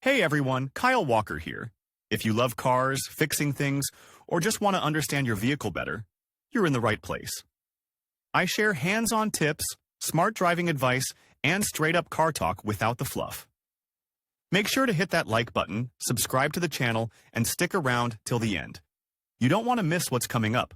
Hey everyone, Kyle Walker here. If you love cars, fixing things, or just want to understand your vehicle better, you're in the right place. I share hands-on tips, smart driving advice, and straight-up car talk without the fluff. Make sure to hit that like button, subscribe to the channel, and stick around till the end. You don't want to miss what's coming up.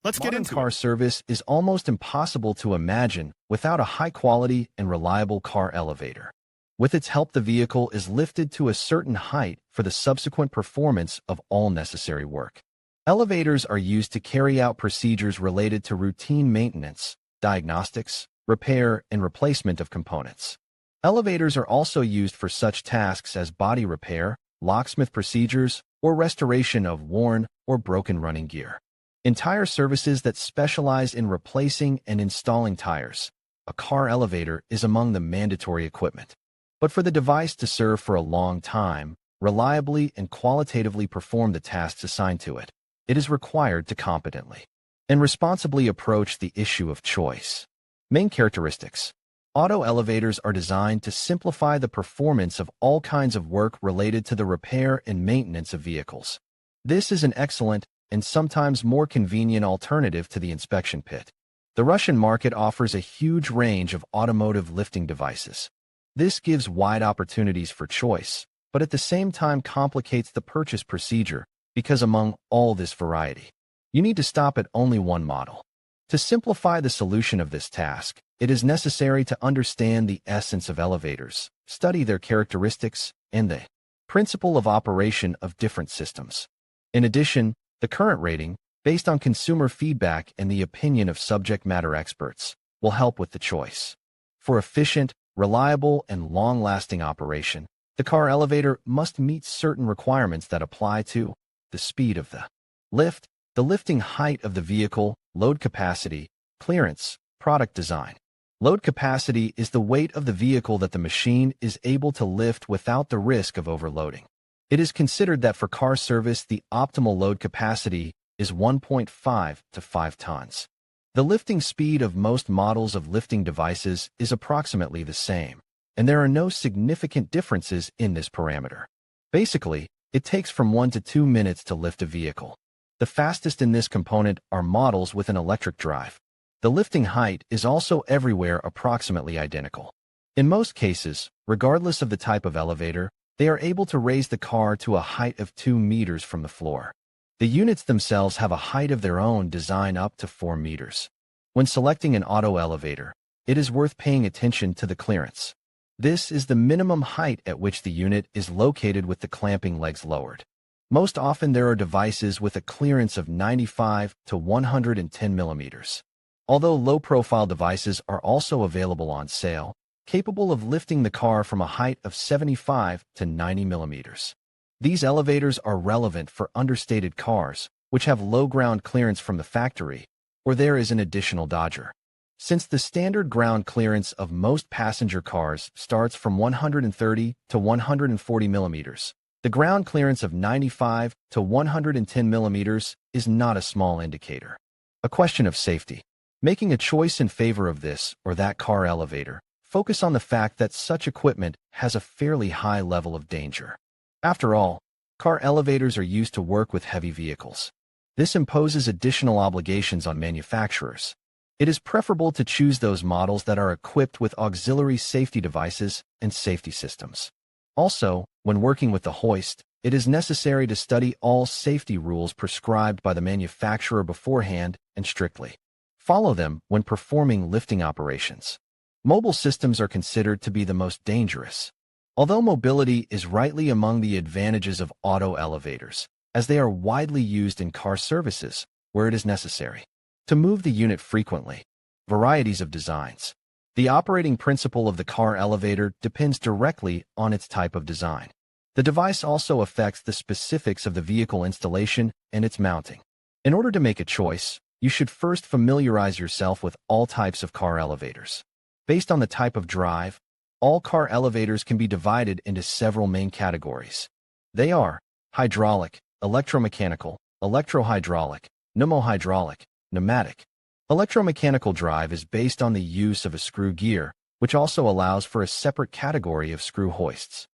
Let's get into Car it. service is almost impossible to imagine without a high-quality and reliable car elevator. With its help, the vehicle is lifted to a certain height for the subsequent performance of all necessary work. Elevators are used to carry out procedures related to routine maintenance, diagnostics, repair, and replacement of components. Elevators are also used for such tasks as body repair, locksmith procedures, or restoration of worn or broken running gear. In tire services that specialize in replacing and installing tires, a car elevator is among the mandatory equipment. But for the device to serve for a long time, reliably and qualitatively perform the tasks assigned to it, it is required to competently and responsibly approach the issue of choice. Main characteristics. Auto elevators are designed to simplify the performance of all kinds of work related to the repair and maintenance of vehicles. This is an excellent and sometimes more convenient alternative to the inspection pit. The Russian market offers a huge range of automotive lifting devices. This gives wide opportunities for choice, but at the same time complicates the purchase procedure because among all this variety, you need to stop at only one model. To simplify the solution of this task, it is necessary to understand the essence of elevators, study their characteristics, and the principle of operation of different systems. In addition, the current rating, based on consumer feedback and the opinion of subject matter experts, will help with the choice. For efficient, reliable, and long-lasting operation, the car elevator must meet certain requirements that apply to the speed of the lift, the lifting height of the vehicle, load capacity, clearance, product design. Load capacity is the weight of the vehicle that the machine is able to lift without the risk of overloading. It is considered that for car service, the optimal load capacity is 1.5 to 5 tons. The lifting speed of most models of lifting devices is approximately the same, and there are no significant differences in this parameter. Basically, it takes from 1 to 2 minutes to lift a vehicle. The fastest in this component are models with an electric drive. The lifting height is also everywhere approximately identical. In most cases, regardless of the type of elevator, they are able to raise the car to a height of 2 meters from the floor. The units themselves have a height of their own, design up to 4 meters. When selecting an auto elevator, it is worth paying attention to the clearance. This is the minimum height at which the unit is located with the clamping legs lowered. Most often there are devices with a clearance of 95 to 110 millimeters. Although low-profile devices are also available on sale, capable of lifting the car from a height of 75 to 90 millimeters. These elevators are relevant for understated cars, which have low ground clearance from the factory, or there is an additional dodger. Since the standard ground clearance of most passenger cars starts from 130 to 140 millimeters, the ground clearance of 95 to 110 millimeters is not a small indicator. A question of safety. Making a choice in favor of this or that car elevator, focus on the fact that such equipment has a fairly high level of danger. After all, car elevators are used to work with heavy vehicles. This imposes additional obligations on manufacturers. It is preferable to choose those models that are equipped with auxiliary safety devices and safety systems. Also, when working with the hoist, it is necessary to study all safety rules prescribed by the manufacturer beforehand and strictly follow them when performing lifting operations. Mobile systems are considered to be the most dangerous. Although mobility is rightly among the advantages of auto elevators, as they are widely used in car services where it is necessary to move the unit frequently. Varieties of designs. The operating principle of the car elevator depends directly on its type of design. The device also affects the specifics of the vehicle installation and its mounting. In order to make a choice, you should first familiarize yourself with all types of car elevators. Based on the type of drive, all car elevators can be divided into several main categories. They are hydraulic, electromechanical, electrohydraulic, pneumohydraulic, pneumatic. Electromechanical drive is based on the use of a screw gear, which also allows for a separate category of screw hoists.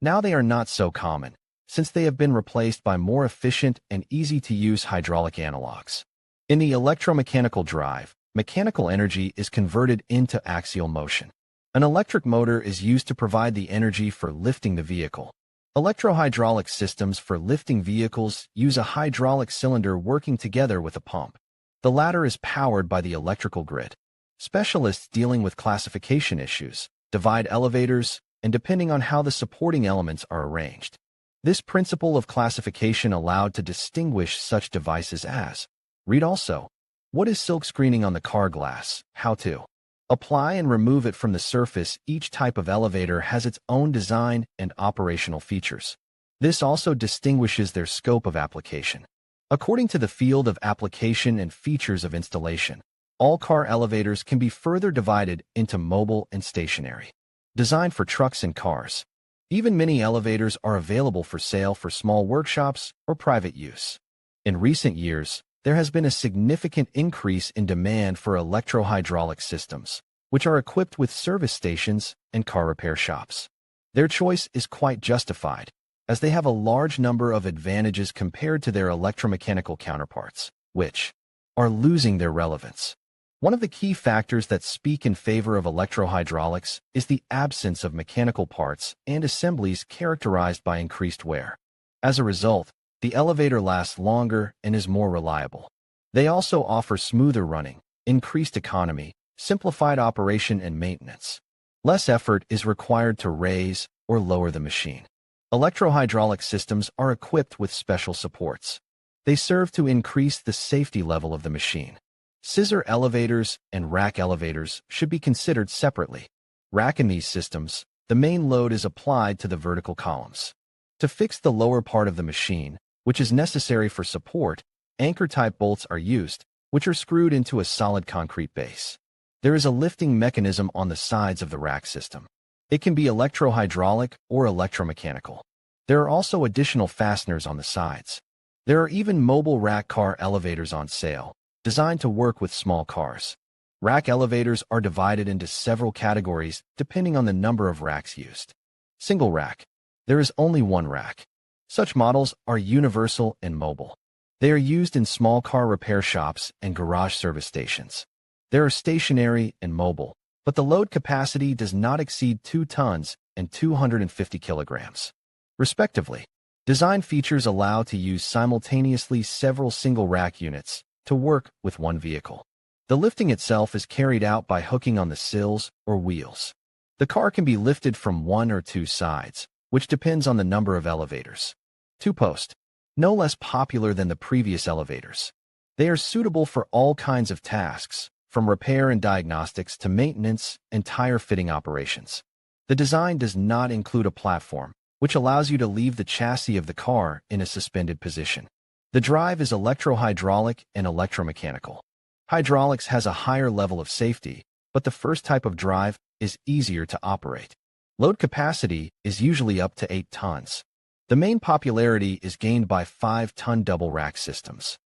Now they are not so common, since they have been replaced by more efficient and easy-to-use hydraulic analogs. In the electromechanical drive, mechanical energy is converted into axial motion. An electric motor is used to provide the energy for lifting the vehicle. Electrohydraulic systems for lifting vehicles use a hydraulic cylinder working together with a pump. The latter is powered by the electrical grid. Specialists dealing with classification issues divide elevators, and depending on how the supporting elements are arranged. This principle of classification allowed to distinguish such devices as: read also, what is silk screening on the car glass, how to apply and remove it from the surface. Each type of elevator has its own design and operational features. This also distinguishes their scope of application. According to the field of application and features of installation, all car elevators can be further divided into mobile and stationary. Designed for trucks and cars. Even mini elevators are available for sale for small workshops or private use. In recent years, there has been a significant increase in demand for electrohydraulic systems, which are equipped with service stations and car repair shops. Their choice is quite justified, as they have a large number of advantages compared to their electromechanical counterparts, which are losing their relevance. One of the key factors that speak in favor of electrohydraulics is the absence of mechanical parts and assemblies characterized by increased wear. As a result, the elevator lasts longer and is more reliable. They also offer smoother running, increased economy, simplified operation and maintenance. Less effort is required to raise or lower the machine. Electrohydraulic systems are equipped with special supports. They serve to increase the safety level of the machine. Scissor elevators and rack elevators should be considered separately. Rack in these systems, the main load is applied to the vertical columns. To fix the lower part of the machine, which is necessary for support, anchor-type bolts are used, which are screwed into a solid concrete base. There is a lifting mechanism on the sides of the rack system. It can be electrohydraulic or electromechanical. There are also additional fasteners on the sides. There are even mobile rack car elevators on sale, designed to work with small cars. Rack elevators are divided into several categories depending on the number of racks used. Single rack. There is only one rack. Such models are universal and mobile. They are used in small car repair shops and garage service stations. There are stationary and mobile, but the load capacity does not exceed 2 tons and 250 kilograms, respectively. Design features allow to use simultaneously several single rack units to work with one vehicle. The lifting itself is carried out by hooking on the sills or wheels. The car can be lifted from one or two sides, which depends on the number of elevators. Two-post, no less popular than the previous elevators. They are suitable for all kinds of tasks, from repair and diagnostics to maintenance and tire fitting operations. The design does not include a platform, which allows you to leave the chassis of the car in a suspended position. The drive is electrohydraulic and electromechanical. Hydraulics has a higher level of safety, but the first type of drive is easier to operate. Load capacity is usually up to 8 tons. The main popularity is gained by 5-ton double rack systems.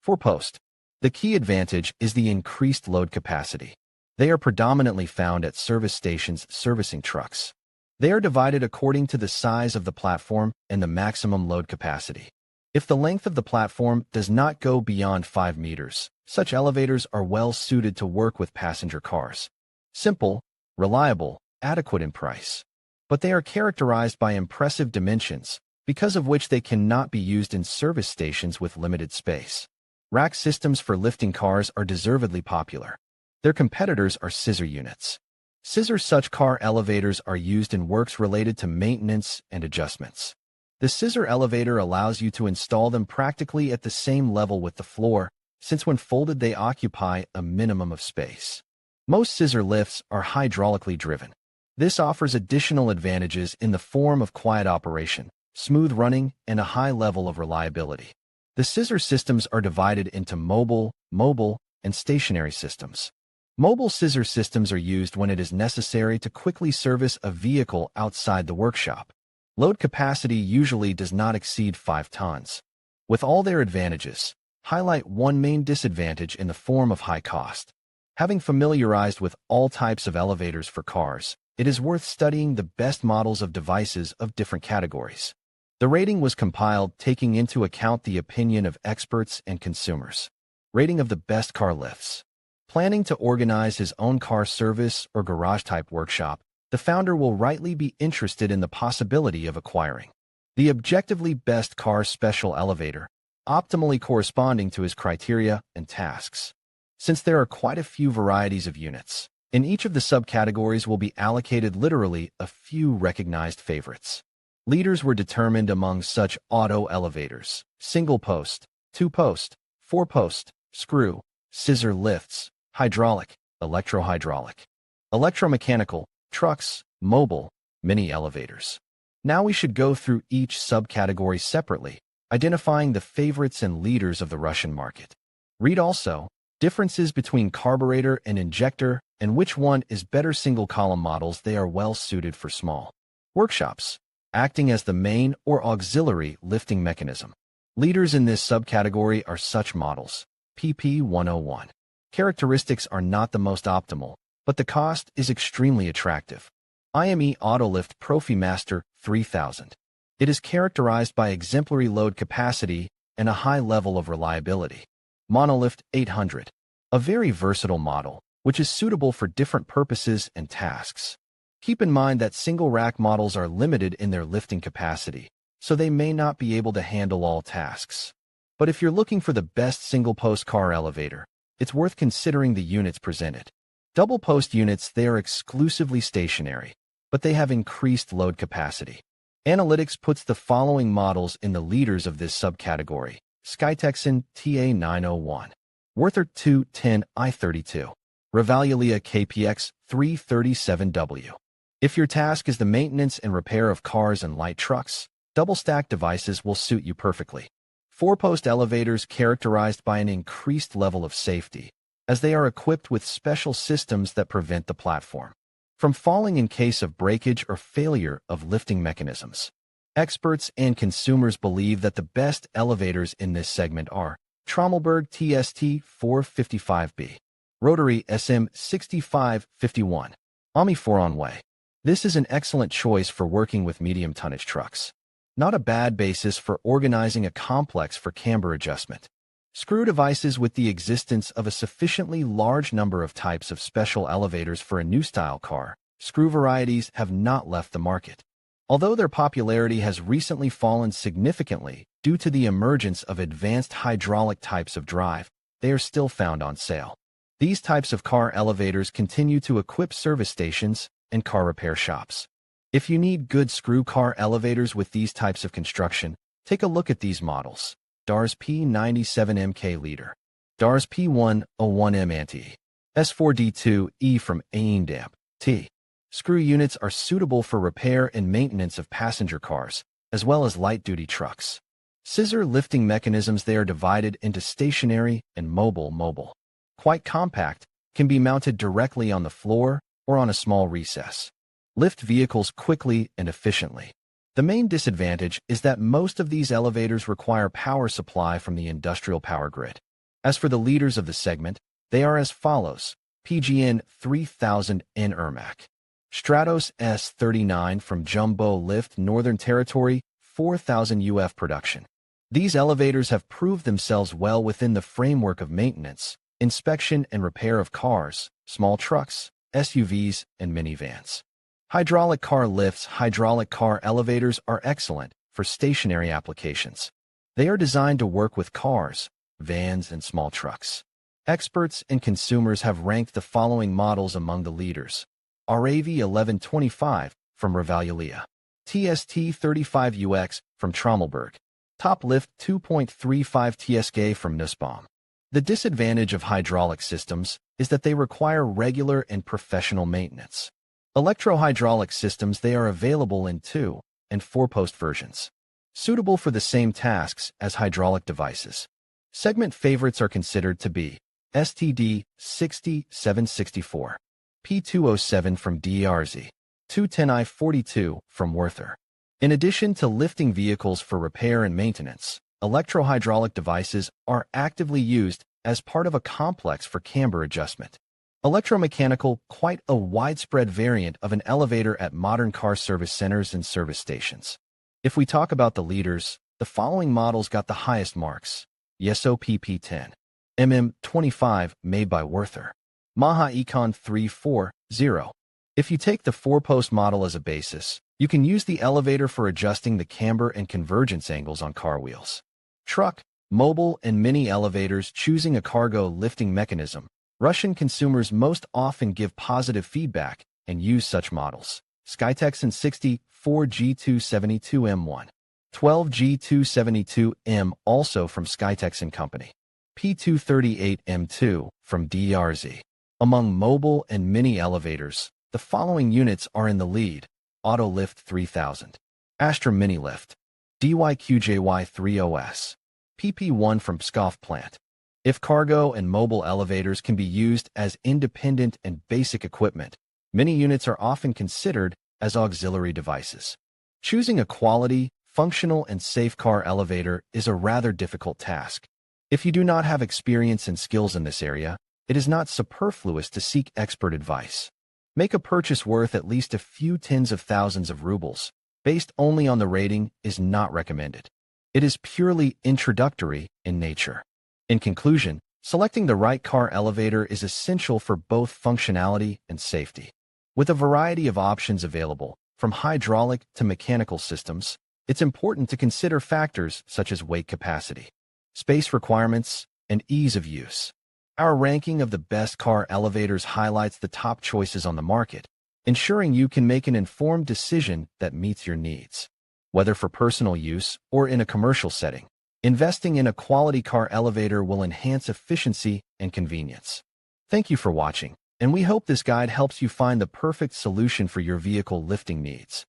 4-post. The key advantage is the increased load capacity. They are predominantly found at service stations servicing trucks. They are divided according to the size of the platform and the maximum load capacity. If the length of the platform does not go beyond 5 meters, such elevators are well suited to work with passenger cars. Simple, reliable, adequate in price. But they are characterized by impressive dimensions, because of which they cannot be used in service stations with limited space. Rack systems for lifting cars are deservedly popular. Their competitors are scissor units. Such car elevators are used in works related to maintenance and adjustments. The scissor elevator allows you to install them practically at the same level with the floor, since when folded they occupy a minimum of space. Most scissor lifts are hydraulically driven. This offers additional advantages in the form of quiet operation, smooth running, and a high level of reliability. The scissor systems are divided into mobile, and stationary systems. Mobile scissor systems are used when it is necessary to quickly service a vehicle outside the workshop. Load capacity usually does not exceed 5 tons. With all their advantages, highlight one main disadvantage in the form of high cost. Having familiarized with all types of elevators for cars, it is worth studying the best models of devices of different categories. The rating was compiled taking into account the opinion of experts and consumers. Rating of the best car lifts. Planning to organize his own car service or garage-type workshop, the founder will rightly be interested in the possibility of acquiring the objectively best car special elevator, optimally corresponding to his criteria and tasks. Since there are quite a few varieties of units, in each of the subcategories will be allocated literally a few recognized favorites. Leaders were determined among such auto elevators: single post, two post, four post, screw, scissor lifts, hydraulic, electro-hydraulic, electromechanical, trucks, mobile, mini elevators. Now we should go through each subcategory separately, identifying the favorites and leaders of the Russian market. Read also differences between carburetor and injector and which one is better. Single column models, they are well suited for small workshops, acting as the main or auxiliary lifting mechanism. Leaders in this subcategory are such models. PP 101. Characteristics are not the most optimal, but the cost is extremely attractive. IME Autolift Profimaster 3000. It is characterized by exemplary load capacity and a high level of reliability. Monolift 800. A very versatile model, which is suitable for different purposes and tasks. Keep in mind that single rack models are limited in their lifting capacity, so they may not be able to handle all tasks. But if you're looking for the best single-post car elevator, it's worth considering the units presented. Double-post units, they are exclusively stationary, but they have increased load capacity. Analytics puts the following models in the leaders of this subcategory: Skytexan TA901, Werther 210 I32, Revalulia KPX 337W. If your task is the maintenance and repair of cars and light trucks, double-stack devices will suit you perfectly. Four-post elevators characterized by an increased level of safety, as they are equipped with special systems that prevent the platform from falling in case of breakage or failure of lifting mechanisms. Experts and consumers believe that the best elevators in this segment are Trommelberg TST 455B, Rotary SM 6551, Ami 4-on-way. This is an excellent choice for working with medium tonnage trucks. Not a bad basis for organizing a complex for camber adjustment. Screw devices. With the existence of a sufficiently large number of types of special elevators for a new style car, screw varieties have not left the market. Although their popularity has recently fallen significantly due to the emergence of advanced hydraulic types of drive, they are still found on sale. These types of car elevators continue to equip service stations and car repair shops. If you need good screw car elevators with these types of construction, take a look at these models. DARS P97MK Leader, DARS P101M Anti, S4D2E from Aindamp, T. Screw units are suitable for repair and maintenance of passenger cars, as well as light-duty trucks. Scissor lifting mechanisms, they are divided into stationary and mobile. Quite compact, can be mounted directly on the floor or on a small recess. Lift vehicles quickly and efficiently. The main disadvantage is that most of these elevators require power supply from the industrial power grid. As for the leaders of the segment, they are as follows: PGN 3000 N Ermac, Stratos S39 from Jumbo Lift Northern Territory 4000 UF production. These elevators have proved themselves well within the framework of maintenance, inspection and repair of cars, small trucks, SUVs, and minivans. Hydraulic car lifts. Hydraulic car elevators are excellent for stationary applications. They are designed to work with cars, vans, and small trucks. Experts and consumers have ranked the following models among the leaders: RAV 1125 from Revalulia, TST 35UX from Trommelberg, Top Lift 2.35 TSK from Nussbaum. The disadvantage of hydraulic systems is that they require regular and professional maintenance. Electro-hydraulic systems, they are available in 2- and 4-post versions, suitable for the same tasks as hydraulic devices. Segment favorites are considered to be STD 6764, P207 from DRZ, 210i42 from Werther. In addition to lifting vehicles for repair and maintenance, electro-hydraulic devices are actively used as part of a complex for camber adjustment. Electromechanical, quite a widespread variant of an elevator at modern car service centers and service stations. If we talk about the leaders, the following models got the highest marks. Yeso PP10. MM25 made by Werther. Maha Econ 340. If you take the four-post model as a basis, you can use the elevator for adjusting the camber and convergence angles on car wheels. Truck, mobile, and mini elevators choosing a cargo lifting mechanism. Russian consumers most often give positive feedback and use such models. Skytex and 64G272M1. 12G272M also from Skytex & Company. P238M2 from DRZ. Among mobile and mini elevators, the following units are in the lead. Autolift 3000. Astra Mini Lift. DYQJY30S. PP1 from Scoff Plant. If cargo and mobile elevators can be used as independent and basic equipment, many units are often considered as auxiliary devices. Choosing a quality, functional, and safe car elevator is a rather difficult task. If you do not have experience and skills in this area, it is not superfluous to seek expert advice. Make a purchase worth at least a few tens of thousands of rubles, based only on the rating, is not recommended. It is purely introductory in nature. In conclusion, selecting the right car elevator is essential for both functionality and safety. With a variety of options available, from hydraulic to mechanical systems, it's important to consider factors such as weight capacity, space requirements, and ease of use. Our ranking of the best car elevators highlights the top choices on the market, ensuring you can make an informed decision that meets your needs. Whether for personal use or in a commercial setting, investing in a quality car elevator will enhance efficiency and convenience. Thank you for watching, and we hope this guide helps you find the perfect solution for your vehicle lifting needs.